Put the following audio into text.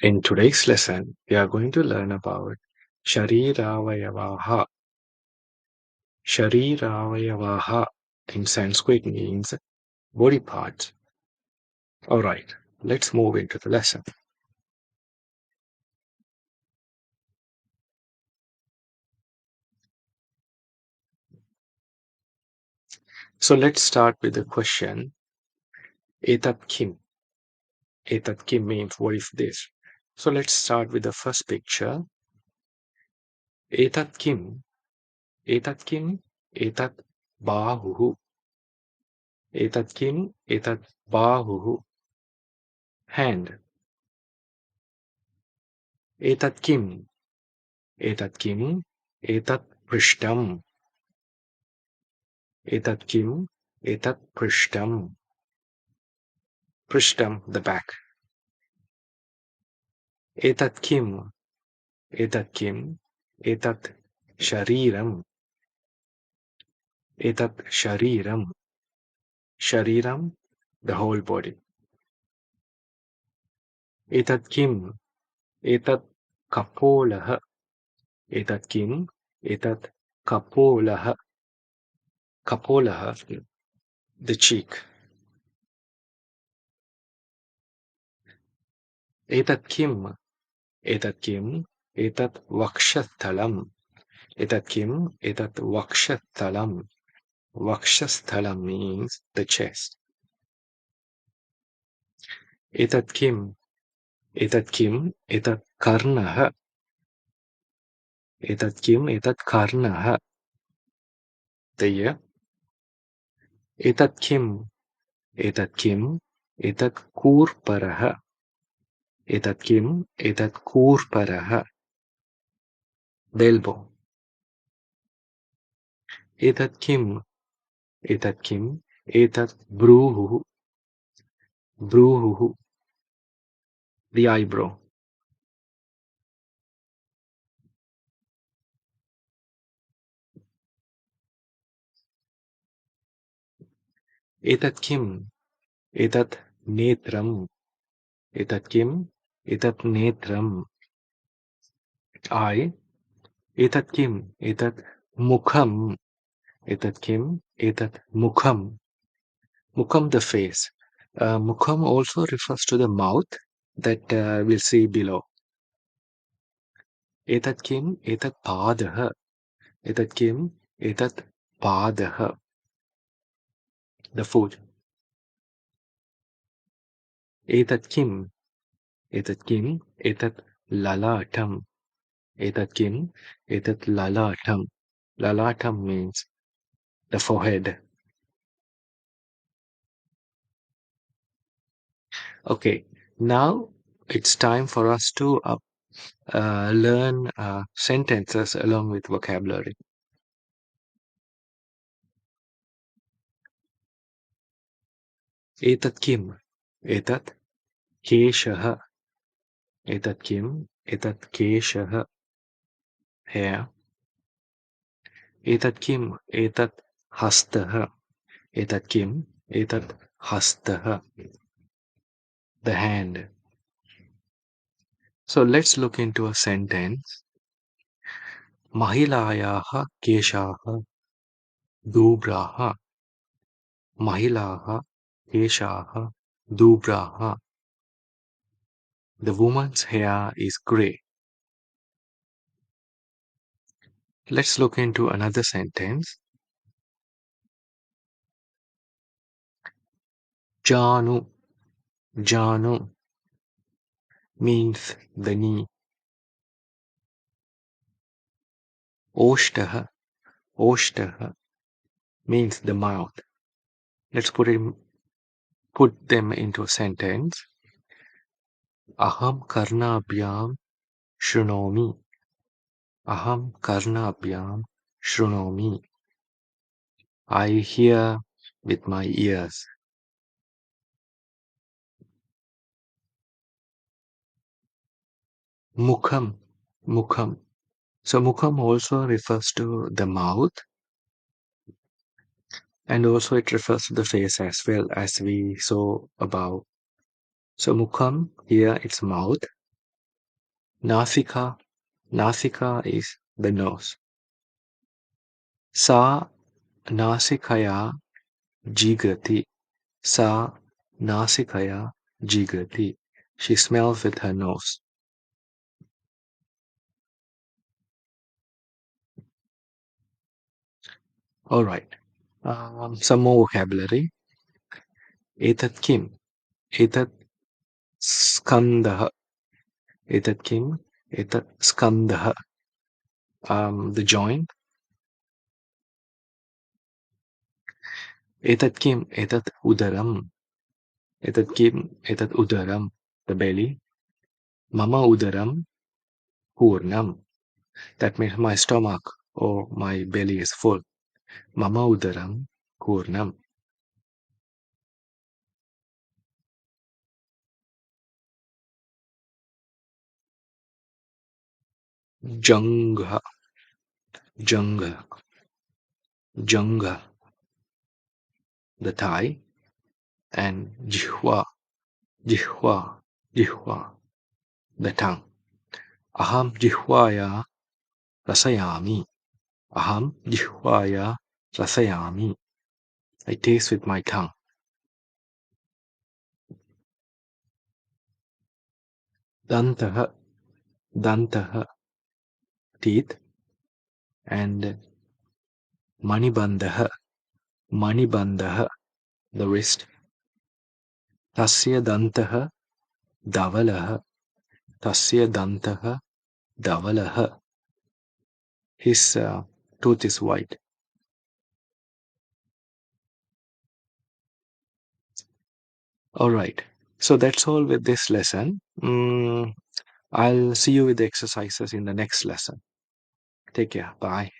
In today's lesson, we are going to learn about Shariravayaha. Shariravayaha in Sanskrit means body parts. Alright, let's move into the lesson. So let's start with the question Etat Kim. Etat Kim means what is this? So let's start with the first picture. Etat Kim. Etat Kim. Etat Bahuhu. Etat Kim. Etat Bahuhu. Hand. Etat Kim. Etat Kim. Etat Prishtam. Etat Kim. Etat Prishtam. Prishtam, the back. Etat Kim. Etat Kim. Etat Shariram. Etat Shariram. Shariram, the whole body. Etat Kim. Etat Kapolaha. Etat Kim. Etat Kapolaha. Kapolaha, the cheek. Etat Kim. Etat Kim. Etat Vakshasthalam. Etat Kim. Etat Vakshasthalam. Vakshasthalam means the chest. Etat Kim. Etat Kim. Etat Karnaha. Etat Kim. Etat Karnaha, the ear. Etat Kim. Etat Kim. Etat Kurparaha. Etat Kim. Etat Kurparaha, the elbow. Etat Kim. Etat Kim. Etat Bruhu. Bruhu, the eyebrow. Etat Kim. Etat Netram. Etat Kim. Etat Netram, eye. Etat Kim. Etat Mukham. Etat Kim. Etat Mukham. Mukham, the face. Mukham also refers to the mouth that we'll see below. Etat Kim. Etat Padaha. Etat Kim. Etat Padaha, the foot. Etat Kim. Etat Kim. Etat Lalatam. Etat Kim. Etat Lalatam. Lalatam means the forehead. Okay, now it's time for us to learn sentences along with vocabulary. Etat Kim. Etat Keshaha. Etat Kim. Etat Keshaha, hair. Etat Kim. Etat Hastaha. Etat Kim. Etat Hastaha, the hand. So let's look into a sentence. Mahilayaha keshaha dubraha. Mahilaha keshaha dubraha. The woman's hair is grey. Let's look into another sentence. Janu. Janu means the knee. Oshtaha. Oshtaha means the mouth. Let's put them into a sentence. Aham karnabhyam shrunomi. Aham karnabhyam shrunomi. I hear with my ears. Mukham. Mukham. So mukham also refers to the mouth, and also it refers to the face as well, as we saw above. So mukham, here it's mouth, Nasika. Nasika is the nose. Sa nasikaya jigati. Sa nasikaya jigati. She smells with her nose. All right. Some more vocabulary. Etat kim. Etat skandaha. Etat kim. Etat skandaha. The joint. Etat kim. Etat udaram. Etat kim. Etat udaram. The belly. Mama udaram purnam. That means my stomach or my belly is full. Mama udaram purnam. Jangha. Jangha. Jangha. The thigh. And jihwa. Jihwa. Jihwa. The tongue. Aham jihwaya rasayami. Aham jihwaya rasayami. I taste with my tongue. Dantaha. Dantaha. Teeth. And manibandaha. Manibandaha. The wrist. Tasya dantaha Davalaha. Tasya dantaha Davalaha. His tooth is white. All right. So that's all with this lesson. I'll see you with the exercises in the next lesson. Take care. Bye.